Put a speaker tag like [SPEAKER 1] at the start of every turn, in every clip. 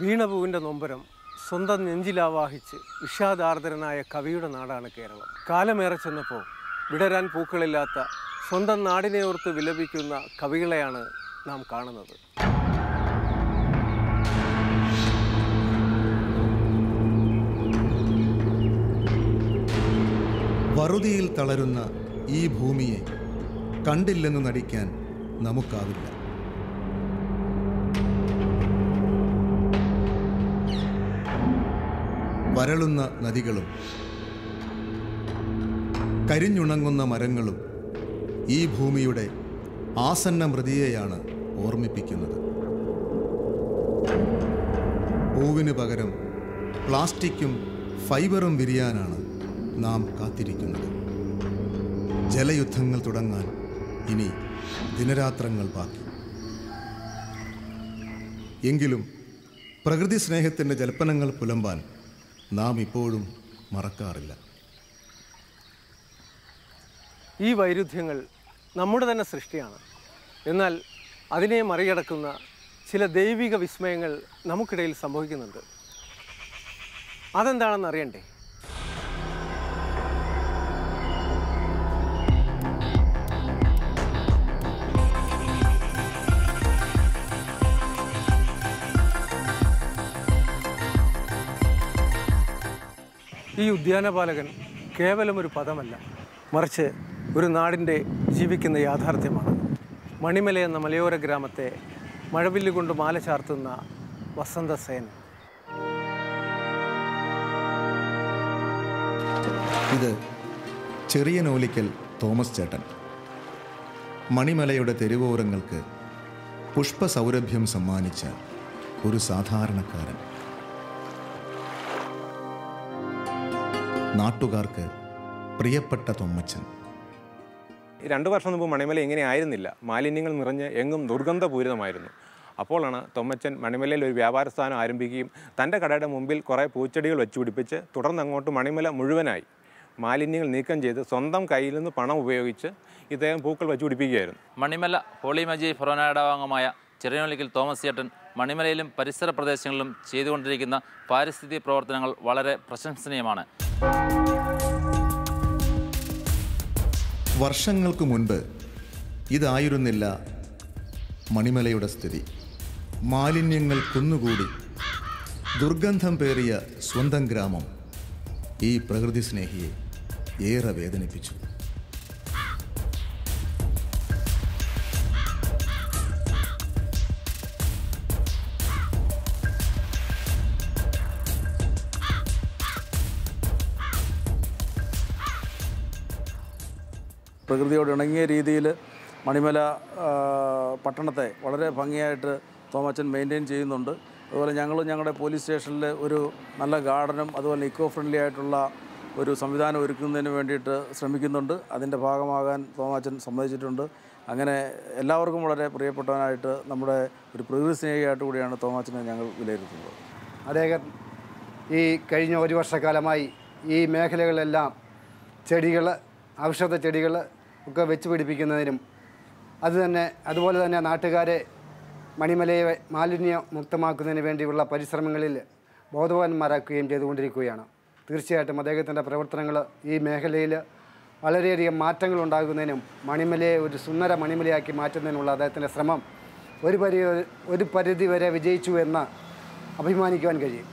[SPEAKER 1] വീണപൂവിൻ്റെ നൊമ്പരം സ്വന്തം നെഞ്ചിലാവാഹിച്ച് വിഷാദാർദ്രനായ കവിയുടെ നാടാണ് കേരളം. കാലമേറെ ചെന്നപ്പോൾ വിടരാൻ പൂക്കളില്ലാത്ത സ്വന്തം നാടിനെ ഓർത്ത് വിലപിക്കുന്ന കവികളെയാണ് നാം കാണുന്നത്.
[SPEAKER 2] വറുതിയിൽ തളരുന്ന ഈ ഭൂമിയെ കണ്ടില്ലെന്ന് നടിക്കാൻ നമുക്കാവില്ല. വരളുന്ന നദികളും കരിഞ്ഞുണങ്ങുന്ന മരങ്ങളും ഈ ഭൂമിയുടെ ആസന്ന മൃതിയെയാണ് ഓർമ്മിപ്പിക്കുന്നത്. പൂവിന് പകരം പ്ലാസ്റ്റിക്കും ഫൈബറും വിരിയാനാണ് നാം കാത്തിരിക്കുന്നത്. ജലയുദ്ധങ്ങൾ തുടങ്ങാൻ ഇനി ദിനരാത്രങ്ങൾ ബാക്കി. എങ്കിലും പ്രകൃതി സ്നേഹത്തിൻ്റെ ജൽപ്പനങ്ങൾ പുലമ്പാൻ നാം ഇപ്പോഴും മറക്കാറില്ല.
[SPEAKER 1] ഈ വൈരുദ്ധ്യങ്ങൾ നമ്മുടെ തന്നെ സൃഷ്ടിയാണ്. എന്നാൽ അതിനെ മറികടക്കുന്ന ചില ദൈവിക വിസ്മയങ്ങൾ നമുക്കിടയിൽ സംഭവിക്കുന്നുണ്ട്. അതെന്താണെന്ന് അറിയണ്ടേ? ഈ ഉദ്യാനപാലകൻ കേവലം ഒരു പദമല്ല, മറിച്ച് ഒരു നാടിൻ്റെ ജീവിക്കുന്ന യാഥാർത്ഥ്യമാണ്. മണിമല എന്ന മലയോര ഗ്രാമത്തെ മഴവില്ലുകൊണ്ട് മാല ചാർത്തുന്ന വസന്തസേന.
[SPEAKER 2] ഇത് ചെറിയ നോലിക്കൽ തോമസ് ചേട്ടൻ. മണിമലയുടെ തെരുവോരങ്ങൾക്ക് പുഷ്പസൗരഭ്യം സമ്മാനിച്ച ഒരു സാധാരണക്കാരൻ. നാട്ടുകാർക്ക് പ്രിയപ്പെട്ട തൊമ്മച്ചൻ.
[SPEAKER 3] 2 വർഷം മുമ്പ് മണിമല ഇങ്ങനെ ആയിരുന്നില്ല. മാലിന്യങ്ങൾ നിറഞ്ഞ് എങ്ങും ദുർഗന്ധപൂരിതമായിരുന്നു. അപ്പോഴാണ് തൊമ്മച്ചൻ മണിമലയിൽ ഒരു വ്യാപാര സ്ഥാനം ആരംഭിക്കുകയും തൻ്റെ കടയുടെ മുമ്പിൽ കുറേ പൂച്ചെടികൾ വെച്ച് പിടിപ്പിച്ച് തുടർന്ന് അങ്ങോട്ട് മണിമല മുഴുവനായി മാലിന്യങ്ങൾ നീക്കം ചെയ്ത് സ്വന്തം കയ്യിൽ നിന്ന് പണം ഉപയോഗിച്ച് ഇദ്ദേഹം പൂക്കൾ വെച്ച് പിടിപ്പിക്കുകയായിരുന്നു.
[SPEAKER 4] മണിമല പോളിമജി ഫൊറോനാടാംഗമായ ചെറിയനോലിക്കൽ തോമസ് ചേട്ടൻ മണിമലയിലും പരിസര പ്രദേശങ്ങളിലും ചെയ്തുകൊണ്ടിരിക്കുന്ന പാരിസ്ഥിതിക പ്രവർത്തനങ്ങൾ വളരെ പ്രശംസനീയമാണ്.
[SPEAKER 2] വർഷങ്ങൾക്ക് മുൻപ് ഇതായിരുന്നില്ല മണിമലയുടെ സ്ഥിതി. മാലിന്യങ്ങൾ കുന്നുകൂടി ദുർഗന്ധം പേറിയ സ്വന്തം ഗ്രാമം ഈ പ്രകൃതി സ്നേഹിയെ ഏറെ വേദനിപ്പിച്ചു.
[SPEAKER 5] പ്രകൃതിയോട് ഇണങ്ങിയ രീതിയിൽ മണിമല പട്ടണത്തെ വളരെ ഭംഗിയായിട്ട് തോമച്ചൻ മെയിൻറ്റെയിൻ ചെയ്യുന്നുണ്ട്. അതുപോലെ ഞങ്ങളുടെ പോലീസ് സ്റ്റേഷനിൽ ഒരു നല്ല ഗാർഡനും അതുപോലെ ഇക്കോ ഫ്രണ്ട്ലി ആയിട്ടുള്ള ഒരു സംവിധാനം ഒരുക്കുന്നതിന് വേണ്ടിയിട്ട് ശ്രമിക്കുന്നുണ്ട്. അതിൻ്റെ ഭാഗമാകാൻ തോമച്ചൻ സമ്മതിച്ചിട്ടുണ്ട്. അങ്ങനെ എല്ലാവർക്കും വളരെ പ്രിയപ്പെട്ടവനായിട്ട് നമ്മുടെ ഒരു പ്രകൃതി സ്നേഹിയായിട്ട് കൂടിയാണ് തോമച്ചനെ ഞങ്ങൾ വിലയിരുത്തുന്നത്.
[SPEAKER 6] അദ്ദേഹം ഈ കഴിഞ്ഞ 1 വർഷക്കാലമായി ഈ മേഖലകളിലെല്ലാം ചെടികൾ, ഔഷധ ചെടികൾ ഒക്കെ വെച്ച് പിടിപ്പിക്കുന്നതിനും അതുപോലെ തന്നെ നാട്ടുകാരെ മണിമലയെ മാലിന്യ മുക്തമാക്കുന്നതിന് വേണ്ടിയുള്ള പരിശ്രമങ്ങളിൽ ബോധവാന്മാരാക്കുകയും ചെയ്തുകൊണ്ടിരിക്കുകയാണ്. തീർച്ചയായിട്ടും അദ്ദേഹത്തിൻ്റെ പ്രവർത്തനങ്ങൾ ഈ മേഖലയിൽ വളരെയധികം മാറ്റങ്ങൾ ഉണ്ടാകുന്നതിനും മണിമലയെ ഒരു സുന്ദര മണിമലയാക്കി മാറ്റുന്നതിനുള്ള അദ്ദേഹത്തിൻ്റെ ശ്രമം ഒരു പരിധി വരെ വിജയിച്ചു എന്ന് അഭിമാനിക്കുവാൻ കഴിയും.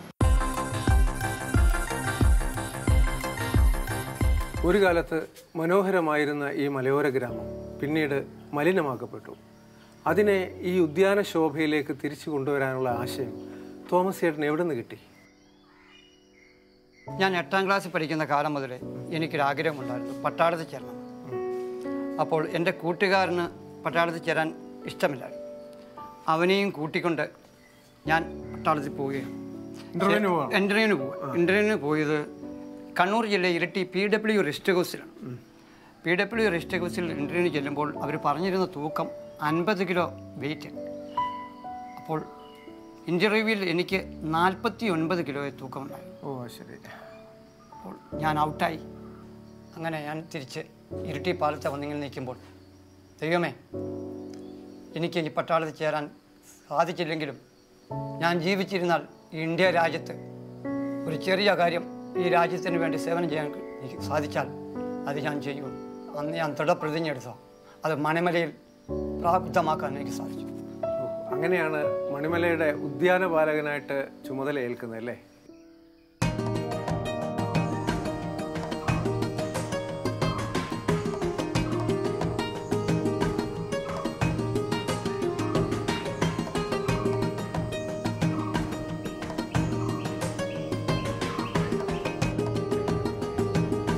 [SPEAKER 1] ഒരു കാലത്ത് മനോഹരമായിരുന്ന ഈ മലയോര ഗ്രാമം പിന്നീട് മലിനമാക്കപ്പെട്ടു. അതിനെ ഈ ഉദ്യാന ശോഭയിലേക്ക് തിരിച്ചു കൊണ്ടുവരാനുള്ള ആശയം തോമസ് ചേട്ടൻ എവിടെ നിന്ന് കിട്ടി?
[SPEAKER 7] ഞാൻ 8ാം ക്ലാസ്സിൽ പഠിക്കുന്ന കാലം മുതലേ എനിക്കൊരാഗ്രഹമുണ്ടായിരുന്നു പട്ടാളത്തിൽ ചേരണം. അപ്പോൾ എൻ്റെ കൂട്ടുകാരന് പട്ടാളത്തിൽ ചേരാൻ ഇഷ്ടമില്ലായിരുന്നു. അവനെയും കൂട്ടിക്കൊണ്ട് ഞാൻ പട്ടാളത്തിൽ പോവുകയാണ്. ഇൻ്റർവ്യൂവിന് പോയത് കണ്ണൂർ ജില്ലയിൽ ഇരട്ടി PW റെസ്റ്റ് ഹൗസിലാണ്. PW റെസ്റ്റ് ഹൗസിൽ ഇൻ്റർവ്യൂവിന് ചെല്ലുമ്പോൾ അവർ പറഞ്ഞിരുന്ന തൂക്കം 50 കിലോ വെയിറ്റ്. അപ്പോൾ ഇൻ്റർവ്യൂവിൽ എനിക്ക് 49 കിലോയെ തൂക്കമുണ്ടായിരുന്നു.
[SPEAKER 1] ശരി.
[SPEAKER 7] അപ്പോൾ ഞാൻ ഔട്ടായി. അങ്ങനെ ഞാൻ തിരിച്ച് ഇരട്ടി പാലത്തെ വന്നിങ്ങനെ നിൽക്കുമ്പോൾ, ദൈവമേ, എനിക്ക് ഈ പട്ടാളത്തിൽ ചേരാൻ സാധിച്ചില്ലെങ്കിലും ഞാൻ ജീവിച്ചിരുന്നാൽ ഈ ഇന്ത്യ രാജ്യത്ത് ഒരു ചെറിയ കാര്യം ഈ രാജ്യത്തിന് വേണ്ടി സേവനം ചെയ്യാൻ എനിക്ക് സാധിച്ചാൽ അത് ഞാൻ ചെയ്യും. അന്ന് ഞാൻ ദൃഢപ്രതിജ്ഞ എടുത്തോ അത് മണിമലയിൽ പ്രാപ്തമാക്കാൻ എനിക്ക് സാധിച്ചു.
[SPEAKER 1] അങ്ങനെയാണ് മണിമലയുടെ ഉദ്യാനപാലകനായിട്ട് ചുമതല ഏൽക്കുന്നത് അല്ലേ?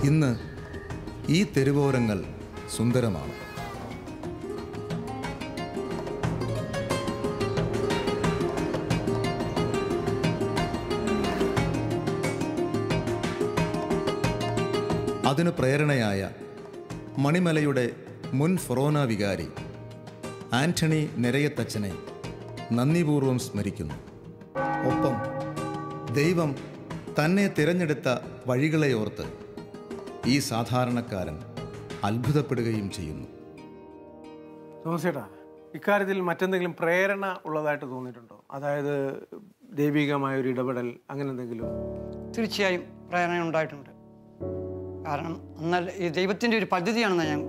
[SPEAKER 2] ഇന്ന് ഈ തെരുവോരങ്ങൾ സുന്ദരമാണ്. അതിന് പ്രേരണയായ മണിമലയുടെ മുൻ ഫൊറോന വികാരി ആന്റണി നെരയത്തച്ഛനെ നന്ദിപൂർവ്വം സ്മരിക്കുന്നു. ഒപ്പം ദൈവം തന്നെ തിരഞ്ഞെടുത്ത വഴികളെ ഓർത്ത് ഈ സാധാരണക്കാരൻ അത്ഭുതപ്പെടുകയും ചെയ്യുന്നു.
[SPEAKER 1] തോമസേട്ടാ, ഇക്കാര്യത്തിൽ മറ്റെന്തെങ്കിലും പ്രേരണ ഉള്ളതായിട്ട് തോന്നിയിട്ടുണ്ടോ? അതായത് ദൈവികമായൊരു ഇടപെടൽ അങ്ങനെ എന്തെങ്കിലും?
[SPEAKER 7] തീർച്ചയായും പ്രേരണ ഉണ്ടായിട്ടുണ്ട്. കാരണം എന്നാൽ ഈ ദൈവത്തിൻ്റെ ഒരു പദ്ധതിയാണെന്ന് ഞാൻ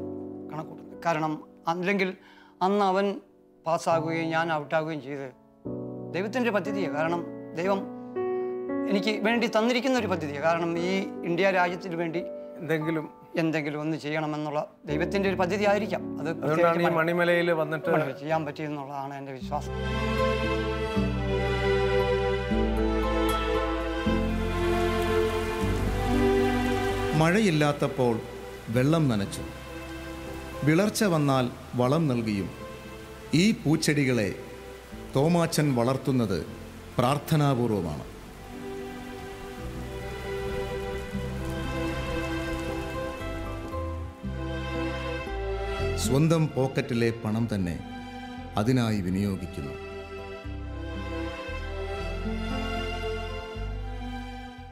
[SPEAKER 7] കണക്കൂട്ടുന്നത്. കാരണം അല്ലെങ്കിൽ അന്ന് അവൻ പാസ്സാകുകയും ഞാൻ ഔട്ടാകുകയും ചെയ്ത് ദൈവത്തിൻ്റെ പദ്ധതിയാണ്. കാരണം ദൈവം എനിക്ക് വേണ്ടി തന്നിരിക്കുന്ന ഒരു പദ്ധതിയാണ്. കാരണം ഈ ഇന്ത്യ രാജ്യത്തിന് വേണ്ടി എന്തെങ്കിലും ഒന്ന് ചെയ്യണമെന്നുള്ള ദൈവത്തിൻ്റെ ഒരു പദ്ധതി ആയിരിക്കാം. അത്
[SPEAKER 1] മണിമലയിൽ വന്നിട്ട്
[SPEAKER 7] ചെയ്യാൻ പറ്റിയെന്നുള്ളതാണ് എൻ്റെ വിശ്വാസം.
[SPEAKER 2] മഴയില്ലാത്തപ്പോൾ വെള്ളം നനച്ചു, വിളർച്ച വന്നാൽ വളം നൽകിയും ഈ പൂച്ചെടികളെ തോമാച്ചൻ വളർത്തുന്നത് പ്രാർത്ഥനാപൂർവമാണ്. സ്വന്തം പോക്കറ്റിലെ പണം തന്നെ അതിനായി വിനിയോഗിക്കുന്നു.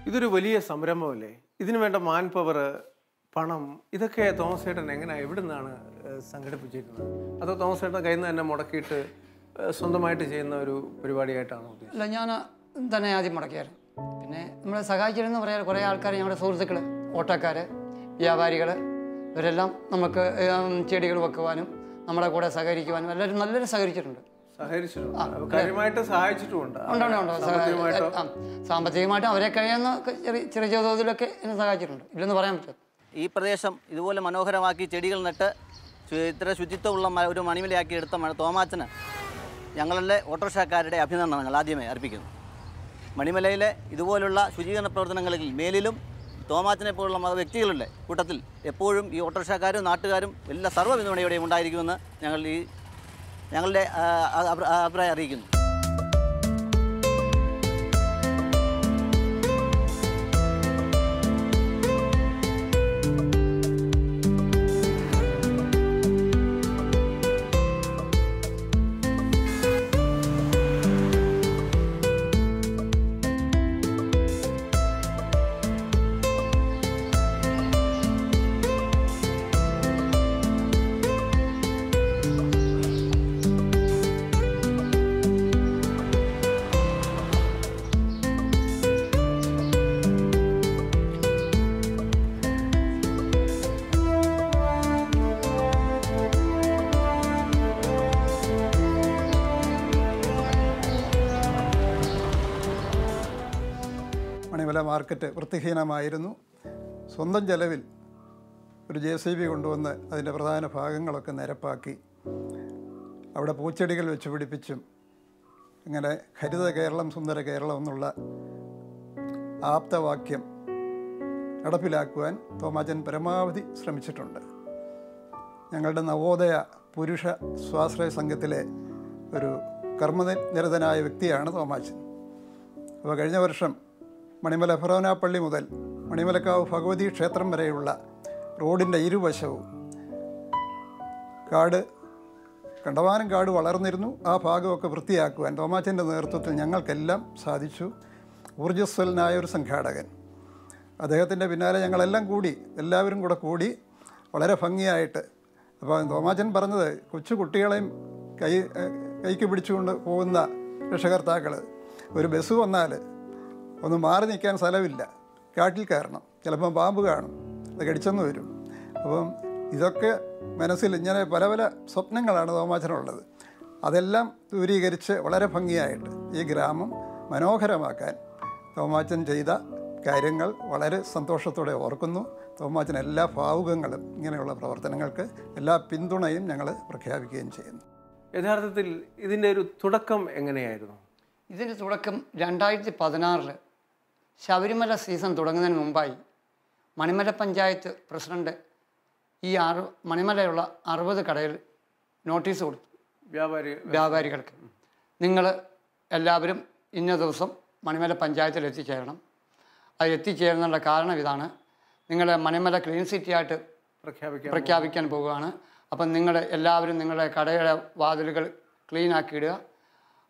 [SPEAKER 1] ഇതൊരു വലിയ സംരംഭമല്ലേ? ഇതിനു വേണ്ട മാൻ പവർ, പണം, ഇതൊക്കെ തോമസ് ചേട്ടൻ എങ്ങനെയാണ്, എവിടെ നിന്നാണ് സംഘടിപ്പിച്ചിരിക്കുന്നത്? അതോ തോമസ് ചേട്ടൻ കയ്യിൽ നിന്ന് തന്നെ മുടക്കിയിട്ട് സ്വന്തമായിട്ട് ചെയ്യുന്ന ഒരു പരിപാടിയായിട്ടാണോ ഉദ്ദേശിച്ചത്?
[SPEAKER 7] അല്ല, ഞാൻ തന്നെ ആദ്യം മുടക്കിയായിരുന്നു. പിന്നെ നമ്മളെ സഹായിച്ചിരുന്ന പറയാൻ കുറേ ആൾക്കാർ, ഞങ്ങളുടെ സുഹൃത്തുക്കൾ, ഓട്ടോക്കാർ, വ്യാപാരികൾ, ഇവരെല്ലാം നമുക്ക് ചെടികൾ വെക്കുവാനും നമ്മുടെ കൂടെ സഹകരിക്കുവാനും എല്ലാവരും നല്ലൊരു സഹകരിച്ചിട്ടുണ്ട്.
[SPEAKER 1] കാര്യമായിട്ട് സഹായിച്ചിട്ടുമുണ്ട്.
[SPEAKER 7] സാമ്പത്തികമായിട്ട് അവരെ കഴിയുന്ന ചെറിയ തോതിലൊക്കെ എന്നെ സഹായിച്ചിട്ടുണ്ട്, ഇല്ലെന്ന് പറയാൻ പറ്റും.
[SPEAKER 8] ഈ പ്രദേശം ഇതുപോലെ മനോഹരമാക്കി ചെടികൾ നട്ട് ഇത്ര ശുചിത്വമുള്ള ഒരു മണിമലയാക്കി എടുത്ത തോമാച്ചന് ഞങ്ങളുടെ ഓട്ടോറിക്ഷക്കാരുടെ അഭിനന്ദനങ്ങൾ ആദ്യമേ അർപ്പിക്കുന്നു. മണിമലയിലെ ഇതുപോലുള്ള ശുചീകരണ പ്രവർത്തനങ്ങളിൽ മേലിലും തോമാച്ചനെ പോലുള്ള വ്യക്തികളുടെ കൂട്ടത്തിൽ എപ്പോഴും ഈ ഓട്ടോറിക്ഷക്കാരും നാട്ടുകാരും എല്ലാ സർവ്വ പിന്തുണയോടെയും ഉണ്ടായിരിക്കുമെന്ന് ഞങ്ങളുടെ അഭിപ്രായം അറിയിക്കുന്നു.
[SPEAKER 9] മണിമല മാർക്കറ്റ് വൃത്തിഹീനമായിരുന്നു. സ്വന്തം ചെലവിൽ ഒരു JCB കൊണ്ടുവന്ന് അതിൻ്റെ പ്രധാന ഭാഗങ്ങളൊക്കെ നിരപ്പാക്കി അവിടെ പൂച്ചെടികൾ വെച്ച് പിടിപ്പിച്ചും ഇങ്ങനെ ഹരിത കേരളം സുന്ദര കേരളം എന്നുള്ള ആപ്തവാക്യം നടപ്പിലാക്കുവാൻ തോമാച്ചൻ പരമാവധി ശ്രമിച്ചിട്ടുണ്ട്. ഞങ്ങളുടെ നവോദയ പുരുഷ സ്വാശ്രയ സംഘത്തിലെ ഒരു കർമ്മനിരതനായ വ്യക്തിയാണ് തോമാച്ചൻ. അപ്പോൾ കഴിഞ്ഞ വർഷം മണിമല ഫൊറോന പള്ളി മുതൽ മണിമലക്കാവ് ഭഗവതി ക്ഷേത്രം വരെയുള്ള റോഡിൻ്റെ ഇരുവശവും കണ്ടമാനം കാട് വളർന്നിരുന്നു. ആ ഭാഗമൊക്കെ വൃത്തിയാക്കുവാൻ തോമാച്ചൻ്റെ നേതൃത്വത്തിൽ ഞങ്ങൾക്കെല്ലാം സാധിച്ചു. ഊർജ്ജസ്വലനായ ഒരു സംഘാടകൻ, അദ്ദേഹത്തിൻ്റെ പിന്നാലെ എല്ലാവരും കൂടെ കൂടി വളരെ ഭംഗിയായിട്ട്. അപ്പോൾ തോമാച്ചൻ പറഞ്ഞത് കൊച്ചു കുട്ടികളെയും കൈക്ക് പിടിച്ചുകൊണ്ട് പോകുന്ന രക്ഷകർത്താക്കൾ ഒരു ബസ് വന്നാൽ ഒന്ന് മാറി നിൽക്കാൻ സ്ഥലമില്ല, കാട്ടിൽ കയറണം, ചിലപ്പം പാമ്പ് കാണും, അത് കടിച്ചെന്ന് വരും. അപ്പം ഇതൊക്കെ മനസ്സിൽ ഇങ്ങനെ പല പല സ്വപ്നങ്ങളാണ് തോമാച്ചനുള്ളത്. അതെല്ലാം ദൂരീകരിച്ച് വളരെ ഭംഗിയായിട്ട് ഈ ഗ്രാമം മനോഹരമാക്കാൻ തോമാച്ചൻ ചെയ്ത കാര്യങ്ങൾ വളരെ സന്തോഷത്തോടെ ഓർക്കുന്നു. തോമാച്ചൻ എല്ലാ ഭാവുകങ്ങളും ഇങ്ങനെയുള്ള പ്രവർത്തനങ്ങൾക്ക് എല്ലാ പിന്തുണയും ഞങ്ങൾ പ്രഖ്യാപിക്കുകയും ചെയ്യുന്നു.
[SPEAKER 1] യഥാർത്ഥത്തിൽ ഇതിൻ്റെ ഒരു തുടക്കം എങ്ങനെയായിരുന്നു?
[SPEAKER 7] ഇതിൻ്റെ തുടക്കം 2016 ശബരിമല സീസൺ തുടങ്ങുന്നതിന് മുമ്പായി മണിമല പഞ്ചായത്ത് പ്രസിഡന്റ് ഈ മണിമലയുള്ള 60 കടയിൽ നോട്ടീസ് കൊടുത്തു വ്യാപാരികൾക്ക്. നിങ്ങൾ എല്ലാവരും ഇന്ന ദിവസം മണിമല പഞ്ചായത്തിൽ എത്തിച്ചേരണം. അത് എത്തിച്ചേരുന്നുള്ള കാരണം ഇതാണ്, നിങ്ങളെ മണിമല ക്ലീൻ സിറ്റി ആയിട്ട് പ്രഖ്യാപിക്കാൻ പോവുകയാണ്. അപ്പം നിങ്ങൾ എല്ലാവരും നിങ്ങളുടെ കടയുടെ വാതിലുകൾ ക്ലീൻ ആക്കിയിടുക,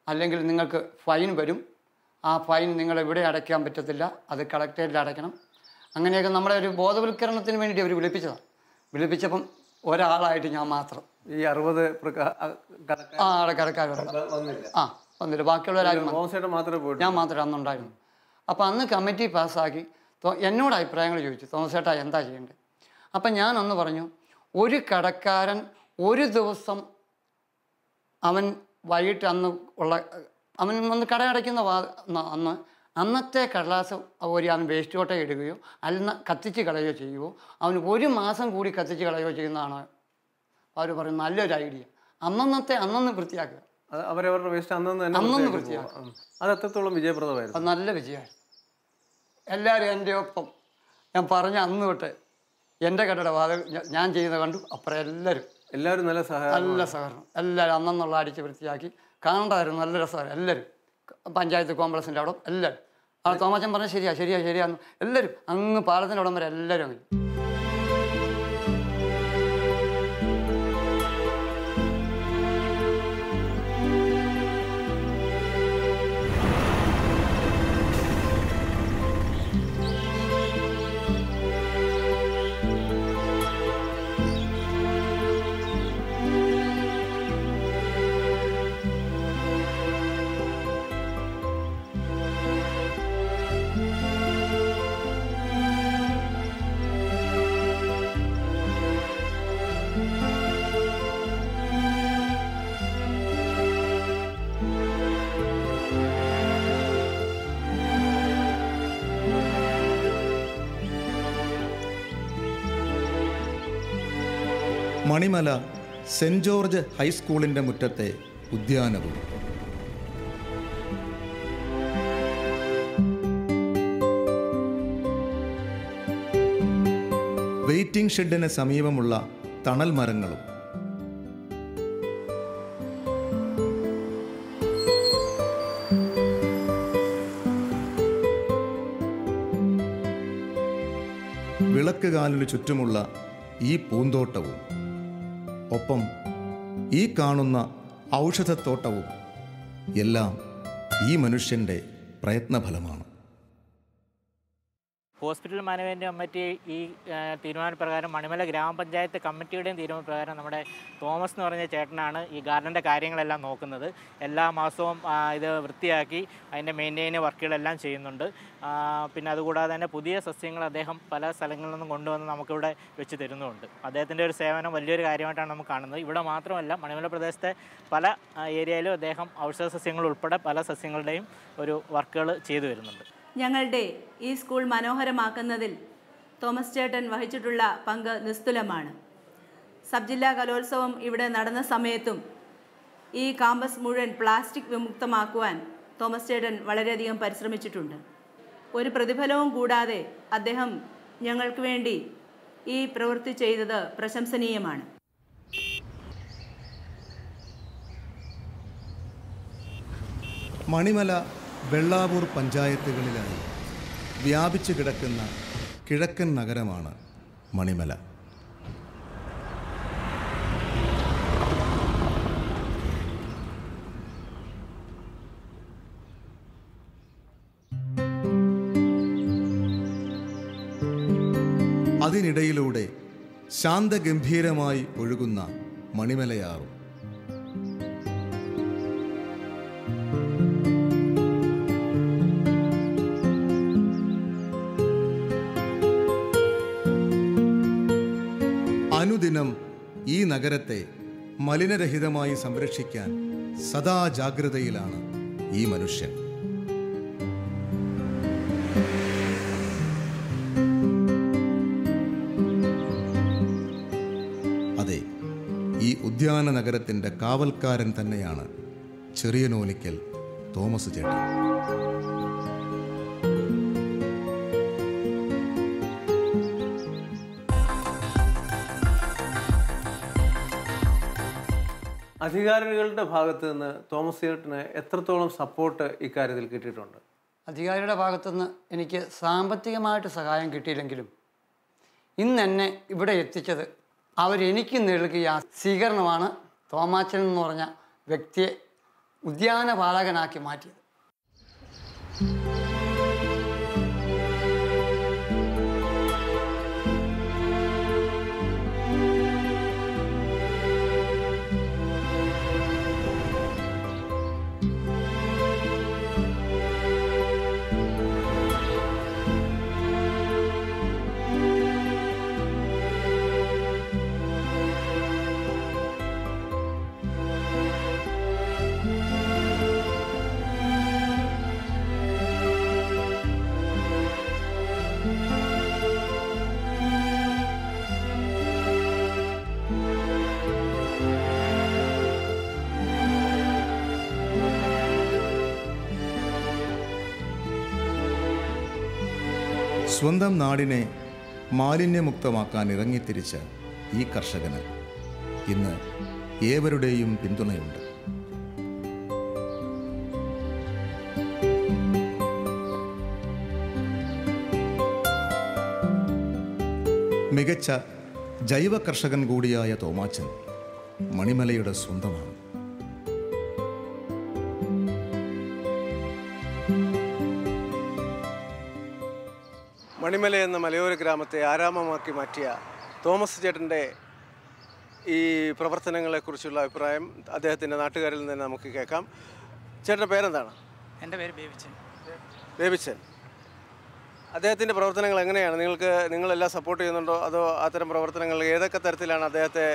[SPEAKER 7] അല്ലെങ്കിൽ നിങ്ങൾക്ക് ഫൈൻ വരും. ആ ഫൈൻ നിങ്ങൾ ഇവിടെ അടയ്ക്കാൻ പറ്റത്തില്ല, അത് കളക്ടറേറ്റിൽ അടയ്ക്കണം. അങ്ങനെയൊക്കെ നമ്മളെ ഒരു ബോധവൽക്കരണത്തിന് വേണ്ടി അവർ വിളിപ്പിച്ചതാണ്. വിളിപ്പിച്ചപ്പം ഒരാളായിട്ട് ഞാൻ മാത്രം,
[SPEAKER 1] ഈ 60
[SPEAKER 7] കടക്കാർ വന്നില്ല, ബാക്കിയുള്ളവരാരും ഞാൻ മാത്രമേ അന്നുണ്ടായിരുന്നു. അപ്പോൾ അന്ന് കമ്മിറ്റി പാസ്സാക്കി എന്നോട് അഭിപ്രായങ്ങൾ ചോദിച്ചു, തോമസ് ചേട്ടാ എന്താ ചെയ്യേണ്ടത്? അപ്പം ഞാൻ അന്ന് പറഞ്ഞു, ഒരു കടക്കാരൻ ഒരു ദിവസം അവൻ വൈകിട്ട് അവൻ വന്ന് കടയടയ്ക്കുന്ന അന്നത്തെ കടലാസ് അവൻ വേസ്റ്റ് കോട്ട ഇടുകയോ അല്ല കത്തിച്ച് കളയുകയോ ചെയ്യുമോ, അവന് 1 മാസം കൂടി കത്തിച്ച് കളയുകയോ ചെയ്യുന്നതാണ് അവർ പറയും നല്ലൊരു ഐഡിയ. അന്നന്ന് വൃത്തിയാക്കുക,
[SPEAKER 1] അവരവരുടെ വേസ്റ്റ് അന്നന്ന്
[SPEAKER 7] വൃത്തിയാക്കുക.
[SPEAKER 1] അത് എത്രത്തോളം വിജയപ്രദമായിരുന്നു?
[SPEAKER 7] അത് നല്ല വിജയമായിരുന്നു. എല്ലാവരും എൻ്റെ ഒപ്പം ഞാൻ പറഞ്ഞ അന്ന് തൊട്ട് എൻ്റെ കടയുടെ വാതിൽ ഞാൻ ചെയ്യുന്നത് കണ്ടു. അപ്പുറം എല്ലാവരും നല്ല സഹകരണം, എല്ലാവരും അന്നുള്ള അടിച്ച് വൃത്തിയാക്കി. കാണണ്ടായിരുന്നു, നല്ല രസമായിരുന്നു. എല്ലാവരും പഞ്ചായത്ത് കോംപ്ലക്സിൻ്റെ അവിടെ എല്ലാവരും തോമാച്ചൻ പറഞ്ഞാൽ ശരിയാന്ന് എല്ലാവരും അങ്ങ് പാലത്തിൻ്റെ അവിടം വരെ എല്ലാവരും അങ്ങനെ.
[SPEAKER 2] മണിമല സെൻറ് ജോർജ് ഹൈസ്കൂളിൻ്റെ മുറ്റത്തെ ഉദ്യാനവും വെയിറ്റിംഗ് ഷെഡിന് സമീപമുള്ള തണൽ മരങ്ങളും വിളക്കുകാലിനു ചുറ്റുമുള്ള ഈ പൂന്തോട്ടവും ഒപ്പം ഈ കാണുന്ന ഔഷധത്തോട്ടവും എല്ലാം ഈ മനുഷ്യൻ്റെ പ്രയത്നഫലമാണ്.
[SPEAKER 10] ഹോസ്പിറ്റൽ മാനേജ്മെൻറ്റ് കമ്മിറ്റി ഈ തീരുമാനപ്രകാരം മണിമല ഗ്രാമപഞ്ചായത്ത് കമ്മിറ്റിയുടെയും തീരുമാനപ്രകാരം നമ്മുടെ തോമസ് എന്ന് പറഞ്ഞ ചേട്ടനാണ് ഈ ഗാർഡൻ്റെ കാര്യങ്ങളെല്ലാം നോക്കുന്നത്. എല്ലാ മാസവും ഇത് വൃത്തിയാക്കി അതിൻ്റെ മെയിൻറ്റെയിൻ വർക്കുകളെല്ലാം ചെയ്യുന്നുണ്ട്. പിന്നെ അതുകൂടാതെ തന്നെ പുതിയ സസ്യങ്ങൾ അദ്ദേഹം പല സ്ഥലങ്ങളിൽ നിന്നും കൊണ്ടുവന്ന് നമുക്കിവിടെ വെച്ച് തരുന്നുമുണ്ട്. അദ്ദേഹത്തിൻ്റെ ഒരു സേവനം വലിയൊരു കാര്യമായിട്ടാണ് നമുക്ക് കാണുന്നത്. ഇവിടെ മാത്രമല്ല, മണിമല പ്രദേശത്തെ പല ഏരിയയിലും അദ്ദേഹം ഔഷധ സസ്യങ്ങൾ ഉൾപ്പെടെ പല സസ്യങ്ങളുടെയും ഒരു വർക്കുകൾ ചെയ്തു വരുന്നുണ്ട്.
[SPEAKER 11] ഞങ്ങളുടെ ഈ സ്കൂൾ മനോഹരമാക്കുന്നതിൽ തോമസ് ചേട്ടൻ വഹിച്ചിട്ടുള്ള പങ്ക് നിസ്തുലമാണ്. സബ് ജില്ലാ കലോത്സവം ഇവിടെ നടന്ന സമയത്തും ഈ കാമ്പസ് മുഴുവൻ പ്ലാസ്റ്റിക് വിമുക്തമാക്കുവാൻ തോമസ് ചേട്ടൻ വളരെയധികം പരിശ്രമിച്ചിട്ടുണ്ട്. ഒരു പ്രതിഫലവും കൂടാതെ അദ്ദേഹം ഞങ്ങൾക്ക് വേണ്ടി ഈ പ്രവൃത്തി ചെയ്തത് പ്രശംസനീയമാണ്.
[SPEAKER 2] മണിമല വെള്ളാവൂർ പഞ്ചായത്തുകളിലായി വ്യാപിച്ചു കിടക്കുന്ന കിഴക്കൻ നഗരമാണ് മണിമല. അതിനിടയിലൂടെ ശാന്തഗംഭീരമായി ഒഴുകുന്ന മണിമലയാറും അനുദിനം ഈ നഗരത്തെ മലിനരഹിതമായി സംരക്ഷിക്കാൻ സദാ ജാഗ്രതയിലാണ് ഈ മനുഷ്യൻ. അതെ, ഈ ഉദ്യാന നഗരത്തിൻ്റെ കാവൽക്കാരൻ തന്നെയാണ് ചെറിയനോലിക്കൽ തോമസ് ചേട്ടൻ.
[SPEAKER 1] അധികാരികളുടെ ഭാഗത്ത് നിന്ന് തോമസ് ചേട്ടന് എത്രത്തോളം സപ്പോർട്ട് ഇക്കാര്യത്തിൽ കിട്ടിയിട്ടുണ്ട്?
[SPEAKER 7] അധികാരിയുടെ ഭാഗത്തുനിന്ന് എനിക്ക് സാമ്പത്തികമായിട്ട് സഹായം കിട്ടിയില്ലെങ്കിലും ഇന്ന് എന്നെ ഇവിടെ എത്തിച്ചത് അവരെനിക്ക് നൽകിയ സ്വീകരണമാണ് തോമാച്ചൻ എന്ന് പറഞ്ഞ വ്യക്തിയെ ഉദ്യാനപാലകനാക്കി മാറ്റിയത്.
[SPEAKER 2] സ്വന്തം നാടിനെ മാലിന്യമുക്തമാക്കാൻ ഇറങ്ങിത്തിരിച്ച ഈ കർഷകന് ഇന്ന് ഏവരുടെയും പിന്തുണയുണ്ട്. മികച്ച ജൈവ കർഷകൻ കൂടിയായ തോമാച്ചൻ മണിമലയുടെ സ്വന്തമാണ്.
[SPEAKER 1] മണിമല എന്ന മലയോര ഗ്രാമത്തെ ആരാമമാക്കി മാറ്റിയ തോമസ് ചേട്ടൻ്റെ ഈ പ്രവർത്തനങ്ങളെക്കുറിച്ചുള്ള അഭിപ്രായം അദ്ദേഹത്തിൻ്റെ നാട്ടുകാരിൽ നിന്ന് നമുക്ക് കേൾക്കാം. ചേട്ടൻ്റെ പേരെന്താണ്?
[SPEAKER 12] എൻ്റെ പേര് ബേബിച്ചൻ.
[SPEAKER 1] ബേബിച്ചൻ, അദ്ദേഹത്തിൻ്റെ പ്രവർത്തനങ്ങൾ എങ്ങനെയാണ്? നിങ്ങളെല്ലാം സപ്പോർട്ട് ചെയ്യുന്നുണ്ടോ? അതോ അത്തരം പ്രവർത്തനങ്ങൾ ഏതൊക്കെ തരത്തിലാണ് അദ്ദേഹത്തെ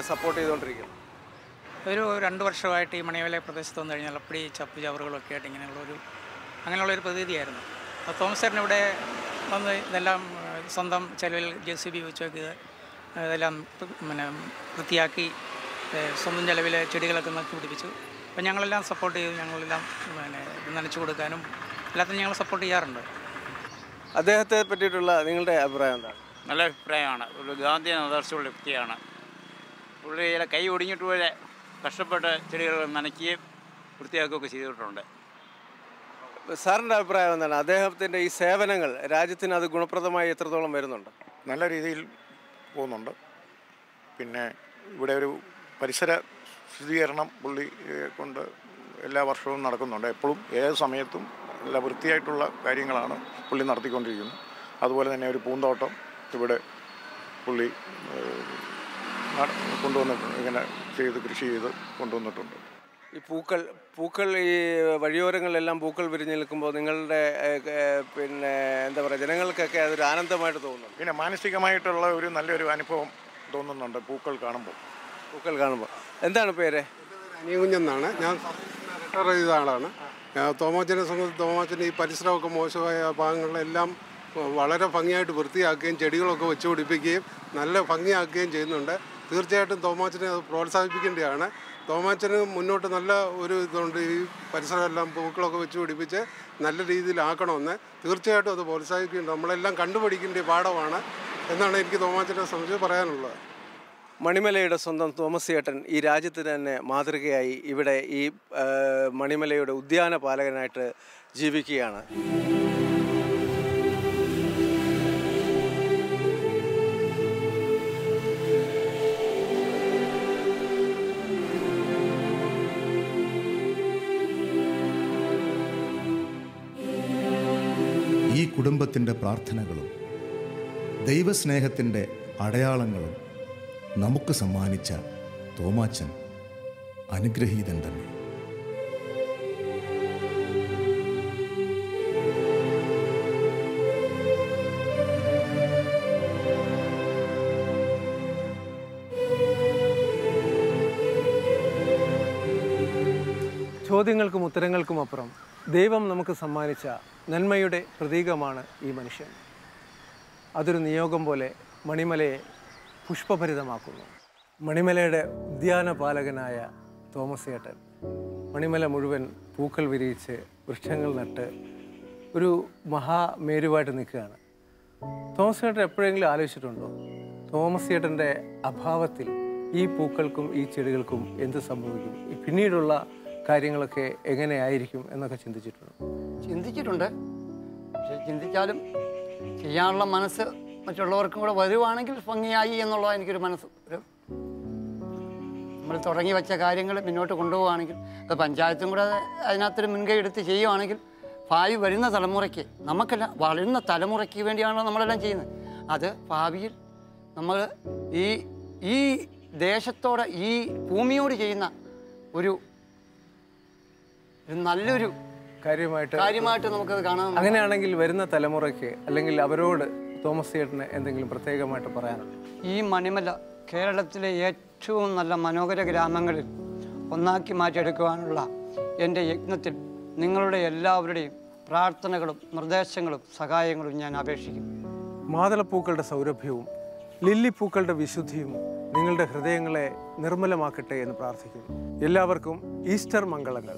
[SPEAKER 1] സപ്പോർട്ട് ചെയ്തുകൊണ്ടിരിക്കുന്നത്?
[SPEAKER 12] ഒരു 2 വർഷമായിട്ട് ഈ മണിമല പ്രദേശത്ത് വന്നു കഴിഞ്ഞാൽ അപ്പടി ചപ്പ് ചവറുകളൊക്കെ ആയിട്ട് അങ്ങനെയുള്ളൊരു പ്രതീതിയായിരുന്നു. അപ്പോൾ തോമസ് ചേട്ടൻ ഇവിടെ വന്ന് ഇതെല്ലാം സ്വന്തം ചെലവിൽ JCB വെച്ചൊക്കെ ഇതെല്ലാം വൃത്തിയാക്കി സ്വന്തം ചെലവിൽ ചെടികളൊക്കെ നട്ടു പിടിപ്പിച്ചു. അപ്പോൾ ഞങ്ങളെല്ലാം സപ്പോർട്ട് ചെയ്തു. ഞങ്ങളെല്ലാം നനച്ചു കൊടുക്കാനും എല്ലാത്തിനും ഞങ്ങൾ സപ്പോർട്ട് ചെയ്യാറുണ്ട്.
[SPEAKER 1] അദ്ദേഹത്തെ പറ്റിയിട്ടുള്ള നിങ്ങളുടെ അഭിപ്രായം എന്താണ്?
[SPEAKER 13] നല്ല അഭിപ്രായമാണ്. ഒരു ഗാന്ധി ആദർശമുള്ള വ്യക്തിയാണ്. പുള്ളിയുടെ കൈ ഒടിഞ്ഞിട്ട് പോലെ കഷ്ടപ്പെട്ട് ചെടികൾ നനയ്ക്കുകയും വൃത്തിയാക്കുകയൊക്കെ ചെയ്തിട്ടുണ്ട്.
[SPEAKER 1] സാറിൻ്റെ അഭിപ്രായം എന്താണ്? അദ്ദേഹത്തിൻ്റെ ഈ സേവനങ്ങൾ രാജ്യത്തിന് അത് ഗുണപ്രദമായി എത്രത്തോളം വരുന്നുണ്ട്?
[SPEAKER 14] നല്ല രീതിയിൽ പോകുന്നുണ്ട്. പിന്നെ ഇവിടെ ഒരു പരിസര ശുചീകരണം പുള്ളി കൊണ്ട് എല്ലാ വർഷവും നടക്കുന്നുണ്ട്. എപ്പോഴും ഏത് സമയത്തും നല്ല വൃത്തിയായിട്ടുള്ള കാര്യങ്ങളാണ് പുള്ളി നടത്തിക്കൊണ്ടിരിക്കുന്നത്. അതുപോലെ തന്നെ ഒരു പൂന്തോട്ടം ഇവിടെ പുള്ളി കൊണ്ടുവന്നിട്ടുണ്ട്. ഇങ്ങനെ കൃഷി ചെയ്ത് കൊണ്ടുവന്നിട്ടുണ്ട്.
[SPEAKER 1] ഈ പൂക്കൾ ഈ വഴിയോരങ്ങളിലെല്ലാം പൂക്കൾ വിരിഞ്ഞ് നിൽക്കുമ്പോൾ നിങ്ങളുടെ പിന്നെ എന്താ പറയുക, ജനങ്ങൾക്കൊക്കെ അതൊരു ആനന്ദമായിട്ട് തോന്നുന്നു.
[SPEAKER 14] പിന്നെ മാനസികമായിട്ടുള്ള ഒരു നല്ലൊരു അനുഭവം തോന്നുന്നുണ്ട് പൂക്കൾ കാണുമ്പോൾ.
[SPEAKER 1] എന്താണ് പേര്?
[SPEAKER 15] അനിയകുഞ്ഞെന്നാണ്. ഞാൻ റിട്ടയർ ചെയ്ത ആളാണ്. തോമാച്ചനെ സംബന്ധിച്ച് തോമാച്ചൻ ഈ പരിസരമൊക്കെ മോശമായ ഭാഗങ്ങളിലെല്ലാം വളരെ ഭംഗിയായിട്ട് വൃത്തിയാക്കുകയും ചെടികളൊക്കെ വെച്ച് പിടിപ്പിക്കുകയും നല്ല ഭംഗിയാക്കുകയും ചെയ്യുന്നുണ്ട്. തീർച്ചയായിട്ടും തോമാച്ചനെ അത് പ്രോത്സാഹിപ്പിക്കേണ്ടതാണ്. തോമാച്ചന് മുന്നോട്ട് നല്ല ഒരു ഇതുണ്ട്. ഈ പരിസരമെല്ലാം പൂക്കളൊക്കെ വെച്ച് പിടിപ്പിച്ച് നല്ല രീതിയിലാക്കണമെന്ന് തീർച്ചയായിട്ടും അത് പ്രോത്സാഹിപ്പിക്കുന്നുണ്ട്. നമ്മളെല്ലാം കണ്ടുപിടിക്കേണ്ട പാഠമാണ് എന്നാണ് എനിക്ക് തോമാച്ചനെ സംബന്ധിച്ച് പറയാനുള്ളത്.
[SPEAKER 1] മണിമലയുടെ സ്വന്തം തോമസ് ചേട്ടൻ ഈ രാജ്യത്തിന് തന്നെ മാതൃകയായി ഇവിടെ ഈ മണിമലയുടെ ഉദ്യാന പാലകനായിട്ട് ജീവിക്കുകയാണ്.
[SPEAKER 2] ഈ കുടുംബത്തിൻ്റെ പ്രാർത്ഥനകളും ദൈവസ്നേഹത്തിൻ്റെ അടയാളങ്ങളും നമുക്ക് സമ്മാനിച്ച തോമാച്ചൻ അനുഗ്രഹീതൻ തന്നെ.
[SPEAKER 1] ചോദ്യങ്ങൾക്കും ഉത്തരങ്ങൾക്കും അപ്പുറം ദൈവം നമുക്ക് സമ്മാനിച്ച നന്മയുടെ പ്രതീകമാണ് ഈ മനുഷ്യൻ. അതൊരു നിയോഗം പോലെ മണിമലയെ പുഷ്പഭരിതമാക്കുന്നു. മണിമലയുടെ ഉദ്യാനപാലകനായ തോമസ് ഏട്ടൻ മണിമല മുഴുവൻ പൂക്കൾ വിരിയിച്ച് വൃക്ഷങ്ങൾ നട്ട് ഒരു മഹാമേരുവായിട്ട് നിൽക്കുകയാണ്. തോമസ് ഏട്ടൻ എപ്പോഴെങ്കിലും ആലോചിച്ചിട്ടുണ്ടോ തോമസ് ഏട്ടൻ്റെ അഭാവത്തിൽ ഈ പൂക്കൾക്കും ഈ ചെടികൾക്കും എന്ത് സംഭവിക്കും, ഈ പിന്നീടുള്ള കാര്യങ്ങളൊക്കെ എങ്ങനെയായിരിക്കും എന്നൊക്കെ
[SPEAKER 7] ചിന്തിച്ചിട്ടുണ്ട്. പക്ഷേ ചിന്തിച്ചാലും ചെയ്യാനുള്ള മനസ്സ് മറ്റുള്ളവർക്കും കൂടെ വരുവാണെങ്കിൽ ഭംഗിയായി എന്നുള്ള എനിക്കൊരു മനസ്സ്. നമ്മൾ തുടങ്ങി വെച്ച കാര്യങ്ങൾ മുന്നോട്ട് കൊണ്ടുപോവുകയാണെങ്കിൽ അത് പഞ്ചായത്തും കൂടെ അതിനകത്തൊരു മുൻകൈ എടുത്ത് ചെയ്യുവാണെങ്കിൽ ഭാവി വരുന്ന തലമുറയ്ക്ക്, നമുക്കല്ല വളരുന്ന തലമുറയ്ക്ക് വേണ്ടിയാണല്ലോ നമ്മളെല്ലാം ചെയ്യുന്നത്. അത് ഭാവിയിൽ നമ്മൾ ഈ ദേശത്തോടെ ഈ ഭൂമിയോട് ചെയ്യുന്ന ഒരു നല്ലൊരു കാര്യമായിട്ട് നമുക്കത് കാണാം.
[SPEAKER 1] അങ്ങനെയാണെങ്കിൽ വരുന്ന തലമുറയ്ക്ക് അല്ലെങ്കിൽ അവരോട് തോമസ് ചേട്ടന് എന്തെങ്കിലും പ്രത്യേകമായിട്ട് പറയാനുണ്ട്?
[SPEAKER 7] ഈ മണിമല കേരളത്തിലെ ഏറ്റവും നല്ല മനോഹര ഗ്രാമങ്ങളിൽ ഒന്നാക്കി മാറ്റിയെടുക്കുവാനുള്ള എൻ്റെ യജ്ഞത്തിൽ നിങ്ങളുടെ എല്ലാവരുടെയും പ്രാർത്ഥനകളും നിർദ്ദേശങ്ങളും സഹായങ്ങളും ഞാൻ അപേക്ഷിക്കുന്നു.
[SPEAKER 1] മാതളപ്പൂക്കളുടെ സൗരഭ്യവും ലില്ലിപ്പൂക്കളുടെ വിശുദ്ധിയും നിങ്ങളുടെ ഹൃദയങ്ങളെ നിർമ്മലമാക്കട്ടെ എന്ന് പ്രാർത്ഥിക്കുന്നു. എല്ലാവർക്കും ഈസ്റ്റർ മംഗളങ്ങൾ.